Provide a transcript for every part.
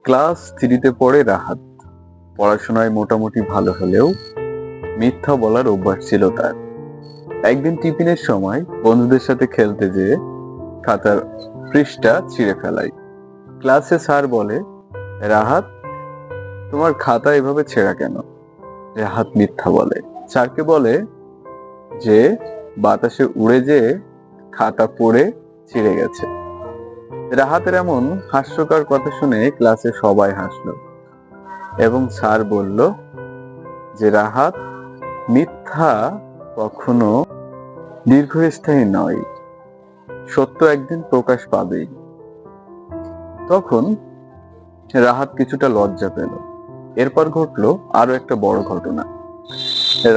Class 3-তে পড়ে রাহাত। পড়াশোনায় মোটামুটি ভালো হলেও মিথ্যা বলার অভ্যাস ছিল তার। একদিন টিফিনের সময় বন্ধুদের সাথে খেলতে যেয়ে খাতার পৃষ্ঠা ছিঁড়ে ফেলায়। ক্লাসে স্যার বলে, রাহাত, তোমার খাতা এভাবে ছেঁড়া কেন? রাহাত মিথ্যা বলে। স্যারকে বলে যে বাতাসে উড়ে যেয়ে খাতা পড়ে ছিঁড়ে গেছে। রাহাতের এমন হাস্যকর কথা শুনে ক্লাসে সবাই হাসলো এবং স্যার বলল যে রাহাত, মিথ্যা কখনো দীর্ঘস্থায়ী নয়, সত্য একদিন প্রকাশ পাবেই। তখন রাহাত কিছুটা লজ্জা পেল। এরপর ঘটলো আরো একটা বড় ঘটনা।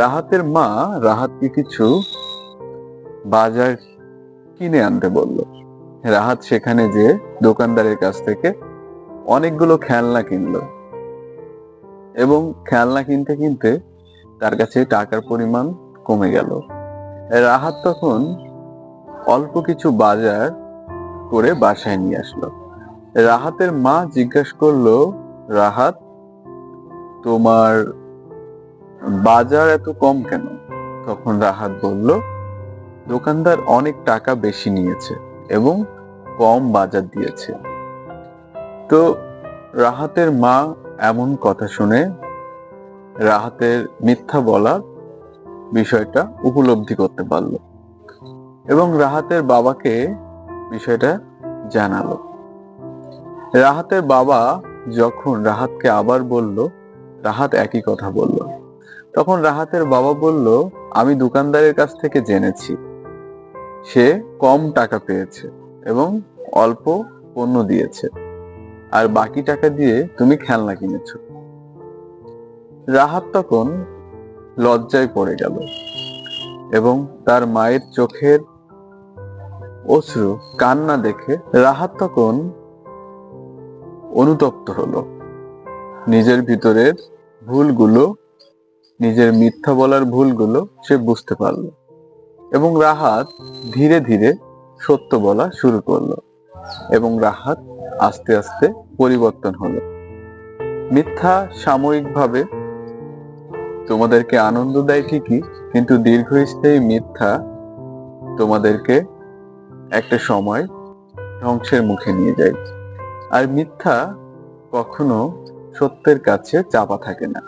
রাহাতের মা রাহাতকে কিছু বাজার কিনে আনতে বলল। রাহাত সেখানে যে দোকানদারের কাছ থেকে অনেকগুলো খেলনা কিনলো এবং খেলনা কিনতে কিনতে তার কাছে টাকার পরিমাণ কমে গেল। রাহাত তখন অল্প কিছু বাজার করে বাসায় নিয়ে আসলো। রাহাতের মা জিজ্ঞাসা করলো, রাহাত, তোমার বাজার এত কম কেন? তখন রাহাত বলল, দোকানদার অনেক টাকা বেশি নিয়েছে এবং কম বাজার দিয়েছে। তো রাহাতের মা এমন কথা শুনে রাহাতের মিথ্যা বলার বিষয়টা উপলব্ধি করতে পারলো এবং রাহাতের বাবাকে বিষয়টা জানালো। রাহাতের বাবা যখন রাহাতকে আবার বলল, রাহাত একই কথা বলল। তখন রাহাতের বাবা বলল, আমি দোকানদারের কাছ থেকে জেনেছি সে কম টাকা পেয়েছে এবং অল্প পণ্য দিয়েছে, আর বাকি টাকা দিয়ে তুমি খেলনা কিনেছো। রাহাত তখন লজ্জায় পড়ে গেল এবং তার মায়ের চোখের অশ্রু কান্না দেখে রাহাত তখন অনুতপ্ত হলো। নিজের ভিতরের ভুলগুলো, নিজের মিথ্যা বলার ভুলগুলো সে বুঝতে পারলো এবং রাহাত ধীরে ধীরে সত্য বলা শুরু করলো এবং রাহাত আস্তে আস্তে পরিবর্তন হলো। মিথ্যা সাময়িকভাবে তোমাদেরকে আনন্দ দেয় ঠিকই, কিন্তু দীর্ঘস্থায়ী মিথ্যা তোমাদেরকে একটা সময় ধ্বংসের মুখে নিয়ে যায়। আর মিথ্যা কখনো সত্যের কাছে চাপা থাকে না।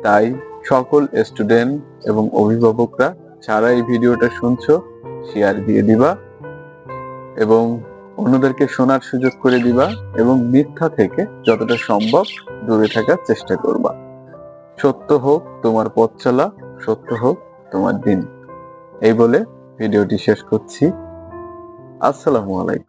তাই সকল স্টুডেন্ট এবং অভিভাবকরা যারা এই ভিডিওটা শুনছো, শেয়ার দিয়ে দিবা এবং অন্যদেরকে শোনার সুযোগ করে দিবা এবং মিথ্যা থেকে যতটা সম্ভব দূরে থাকার চেষ্টা করবা। সত্য হোক তোমার পথ চলা, সত্য হোক তোমার দিন। এই বলে ভিডিওটি শেষ করছি। আসসালামু আলাইকুম।